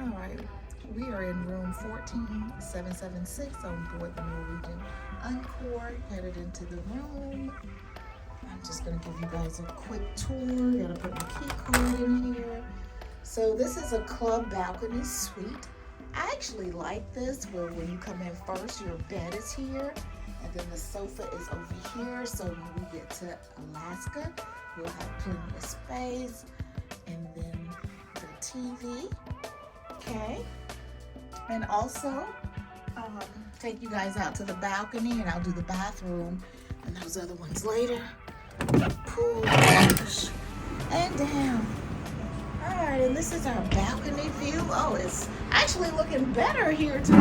All right, we are in room 14776 on board the Norwegian Encore, headed into the room. I'm just gonna give you guys a quick tour. Gotta put my key card in here. So this is a club balcony suite. I actually like this where when you come in first, your bed is here and then the sofa is over here. So when we get to Alaska, we'll have plenty of space and then the TV. Okay. And also, take you guys out to the balcony and I'll do the bathroom and those other ones later. Pool, wash, and down. Alright, and this is our balcony view. Oh, it's actually looking better here today.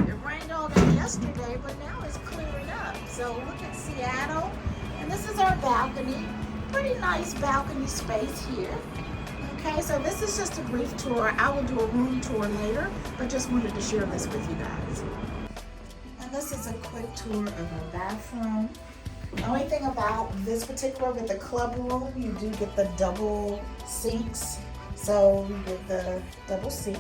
It rained all day yesterday, but now it's clearing up. So look at Seattle. And this is our balcony. Pretty nice balcony space here. Okay, so this is just a brief tour. I will do a room tour later, but just wanted to share this with you guys. And this is a quick tour of our bathroom. The only thing about this particular, with the club room, you do get the double sinks. So you get the double sink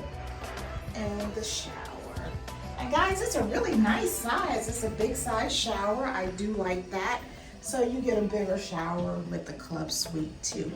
and the shower. And guys, it's a really nice size. It's a big size shower. I do like that. So you get a bigger shower with the club suite too.